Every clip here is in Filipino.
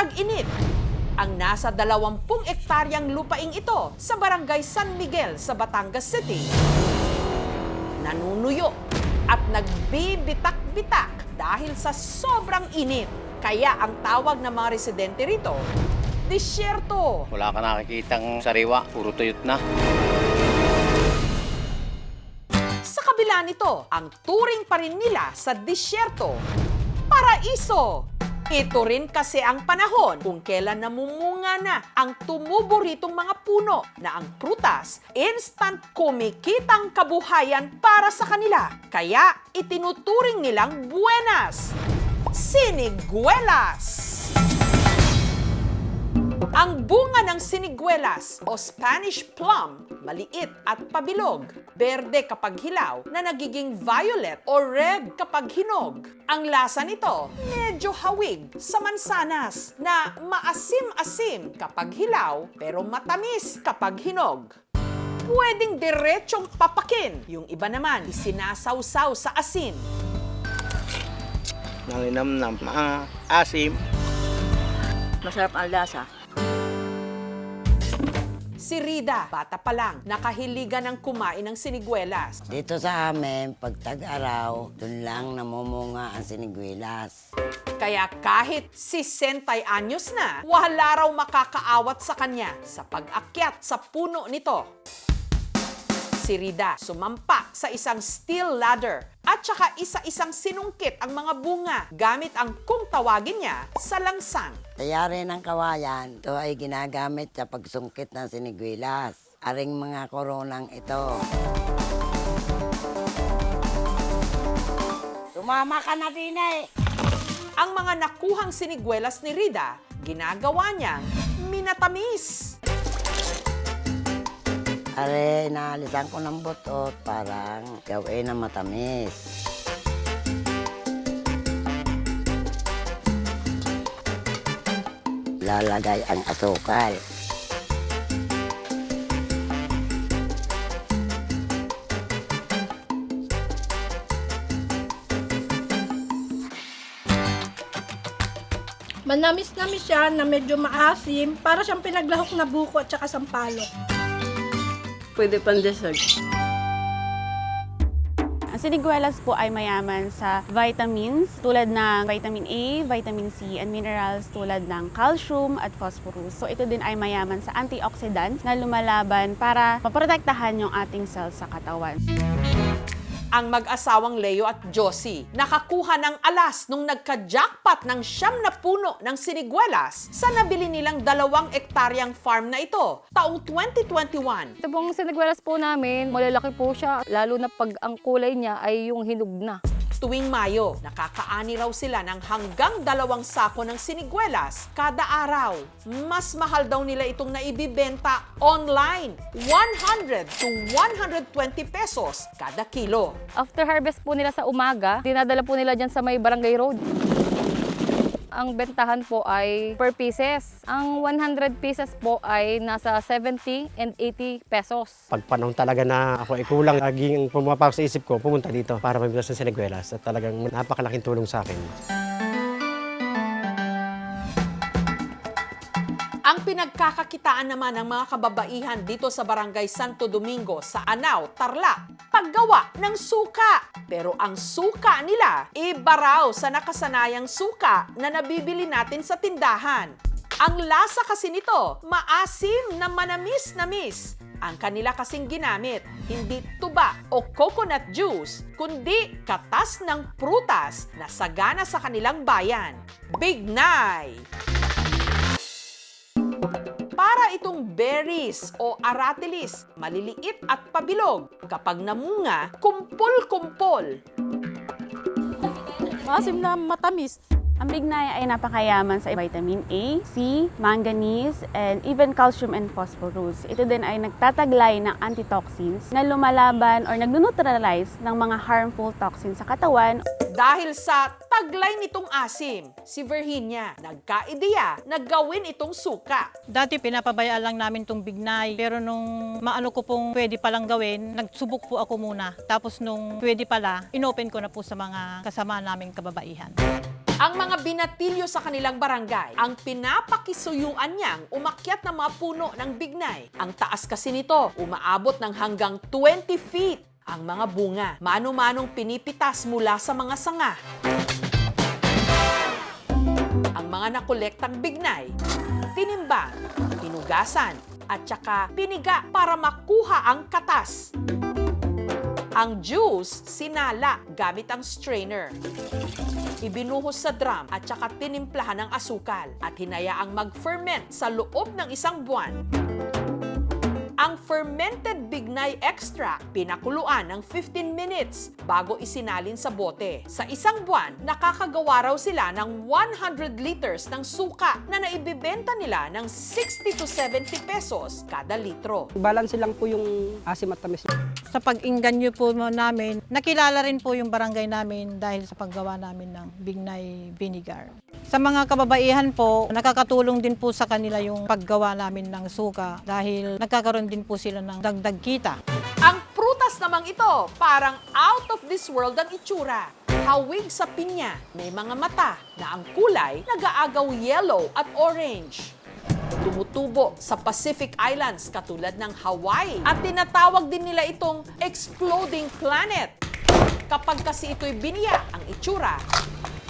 tag-init. Ang nasa 20 ektaryang lupaing ito sa Barangay San Miguel sa Batangas City nanunuyo at nagbibitak-bitak dahil sa sobrang init. Kaya ang tawag ng mga residente rito, disyerto. Wala ka nakikitang sariwa, puro tuyot na. Sa kabila nito, ang turing pa rin nila sa disyerto, paraiso. Ito rin kasi ang panahon kung kailan namumunga na ang tumubo ritong mga puno na ang prutas, instant kumikitang kabuhayan para sa kanila. Kaya itinuturing nilang buenas, siniguelas. Ang bunga ng siniguelas o Spanish plum, maliit at pabilog, berde kapag hilaw na nagiging violet o red kapag hinog. Ang lasa nito, medyo hawig sa mansanas na maasim-asim kapag hilaw pero matamis kapag hinog. Pwedeng diretsong papakin, yung iba naman isinasawsaw sa asin. Nanginamnam, maasim. Masarap ang lasa. Si Rida, bata pa lang, nakahiligan ng kumain ng siniguelas. Dito sa amin, pag tag-araw, dun lang namumunga ang siniguelas. Kaya kahit 60 anyos na, wala raw makakaawat sa kanya sa pag-akyat sa puno nito. Si Rida sumampa sa isang steel ladder at saka isa-isang sinungkit ang mga bunga gamit ang kung tawagin niya sa langsang. Tayari ng kawayan, ito ay ginagamit sa pagsungkit ng siniguelas. Aring mga koronang ito. Sumama ka na din eh! Ang mga nakuhang siniguelas ni Rida, ginagawa niyang minatamis. Are, inaalisan ko ng butot parang gawin na matamis. Lalagay ang asukal. Manamis-namis siya na medyo maasim, para siyang pinaglahok na buko at saka sampalok. Pwede pang dessert. Ang siniguelas po ay mayaman sa vitamins tulad ng vitamin A, vitamin C, and minerals tulad ng calcium at phosphorus. So ito din ay mayaman sa antioxidants na lumalaban para maprotektahan yung ating cells sa katawan. Ang mag-asawang Leo at Josie nakakuha ng alas nung nagka-jackpot ng 9 na puno ng siniguelas sa nabili nilang 2 ektaryang farm na ito taong 2021. Ito pong siniguelas po namin, malalaki po siya, lalo na pag ang kulay niya ay yung hinog na. Tuwing Mayo, nakakaani raw sila ng hanggang 2 sako ng siniguelas kada araw. Mas mahal daw nila itong naibibenta online, 100 to 120 pesos kada kilo. After harvest po nila sa umaga, dinadala po nila dyan sa may barangay road. Ang bentahan po ay per pieces. Ang 100 pieces po ay nasa 70 and 80 pesos. Pag panahon talaga na ako ay kulang, laging pumapasok sa isip ko, pumunta dito para mabili ng siniguelas at talagang napakalaking tulong sa akin. Ang pinagkakakitaan naman ng mga kababaihan dito sa Barangay Santo Domingo sa Anao, Tarlac, paggawa ng suka. Pero ang suka nila, iba raw sa nakasanayang suka na nabibili natin sa tindahan. Ang lasa kasi nito, maasim na manamis-namis. Ang kanila kasing ginamit, hindi tuba o coconut juice, kundi katas ng prutas na sagana sa kanilang bayan. Bignay! Para itong berries o aratilis, maliliit at pabilog. Kapag namunga, kumpol-kumpol. Maasim na matamis. Ang bignay ay napakayaman sa vitamin A, C, manganese, and even calcium and phosphorus. Ito din ay nagtataglay ng antitoxins na lumalaban or nag-neutralize ng mga harmful toxins sa katawan. Dahil sa taglay nitong asim, si Virginia nagka-ideya na gawin itong suka. Dati pinapabayaan lang namin itong bignay, pero nung maano ko pong pwede palang gawin, nagsubok po ako muna. Tapos nung pwede pala, inopen ko na po sa mga kasama naming kababaihan. Ang mga binatilyo sa kanilang barangay, ang pinapakisuyuan niyang umakyat na mga puno ng bignay. Ang taas kasi nito, umaabot ng hanggang 20 feet. Ang mga bunga, mano-manong pinipitas mula sa mga sanga. Ang mga nakolektang bignay, tinimbang, hinugasan, at saka piniga para makuha ang katas. Ang juice, sinala gamit ang strainer. Ibinuhos sa drum at saka tinimplahan ng asukal at hinayaang mag-ferment sa loob ng 1 buwan. Ang fermented bignay extract, pinakuluan ng 15 minutes bago isinalin sa bote. Sa 1 buwan, nakakagawa raw sila ng 100 liters ng suka na naibibenta nila ng 60 to 70 pesos kada litro. Balance lang po yung asim at tamis. Sa pag-inganyo po namin, nakilala rin po yung barangay namin dahil sa paggawa namin ng bignay vinegar. Sa mga kababaihan po, nakakatulong din po sa kanila yung paggawa namin ng suka dahil nagkakaroon din po sila ng dagdag kita. Ang prutas namang ito, parang out of this world ang itsura. Hawig sa pinya, may mga mata na ang kulay nag-aagaw yellow at orange. Tumutubo sa Pacific Islands katulad ng Hawaii at tinatawag din nila itong exploding planet. Kapag kasi ito'y biniya, ang itsura,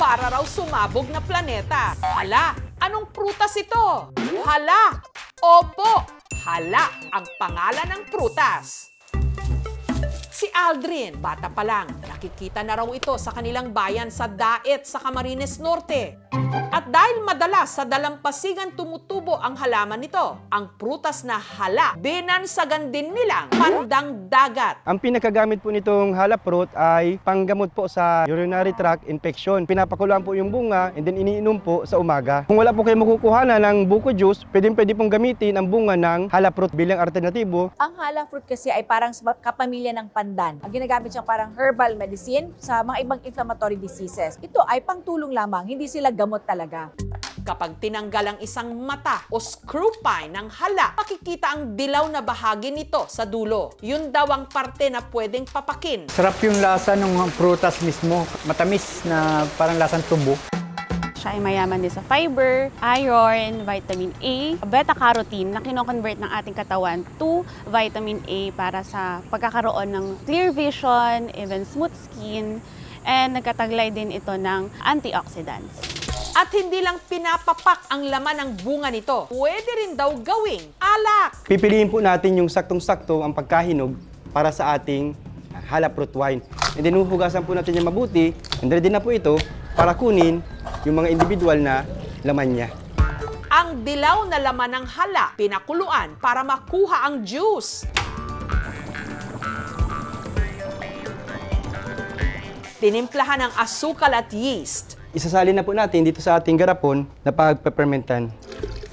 para raw sumabog na planeta. Hala, anong prutas ito? Hala, opo, hala ang pangalan ng prutas. Si Aldrin, bata pa lang, nakikita na raw ito sa kanilang bayan sa Daet sa Camarines Norte. At dahil madalas sa dalampasigan tumutubo ang halaman nito, ang prutas na hala, binansagan din nilang pandang dagat. Ang pinakagamit po nitong halaprot ay panggamot po sa urinary tract infection. Pinapakuluan po yung bunga and then iniinom po sa umaga. Kung wala po kayo makukuhanan ng buko juice, pwede pong gamitin ang bunga ng halaprot bilang alternatibo. Ang halafruit kasi ay parang kapamilya ng pandan. Ang ginagamit siyang parang herbal medicine sa mga ibang inflammatory diseases. Ito ay pangtulong lamang, hindi sila gamot talaga. Kapag tinanggal ang isang mata o screw pine ng hala, makikita ang dilaw na bahagi nito sa dulo. Yun daw ang parte na pwedeng papakin. Sarap yung lasa ng prutas mismo. Matamis na parang lasang tubo. Siya ay mayaman din sa fiber, iron, vitamin A, beta-carotene na kino-convert ng ating katawan to vitamin A para sa pagkakaroon ng clear vision, even smooth skin, and nagkataglay din ito ng antioxidants. At hindi lang pinapapak ang laman ng bunga nito, pwede rin daw gawing alak. Pipiliin po natin yung saktong-sakto ang pagkahinog para sa ating halaprot wine. And then huhugasan po natin yung mabuti, and ready na po ito para kunin yung mga individual na laman niya. Ang dilaw na laman ng hala, pinakuluan para makuha ang juice. Tinimplahan ng asukal at yeast. Isasalin na po natin dito sa ating garapon na pagpepermentan.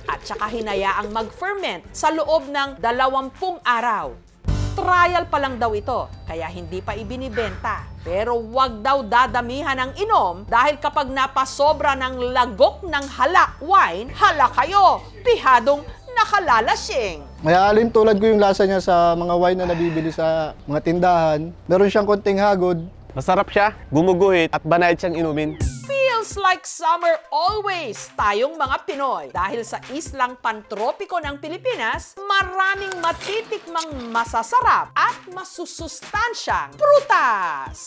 At saka hinayaang mag-ferment sa loob ng 20 araw. Trial pa lang daw ito, kaya hindi pa ibinibenta. Pero wag daw dadamihan ang inom dahil kapag napasobra ng lagok ng hala wine, hala kayo, pihadong nakalalasing. Mayaalim tulad ko yung lasa niya sa mga wine na nabibili sa mga tindahan. Meron siyang konting hagod. Masarap siya, gumuguhit at banayad siyang inumin. Feels like summer always tayong mga Pinoy. Dahil sa islang pantropiko ng Pilipinas, maraming matitikmang masasarap at masusustansyang prutas.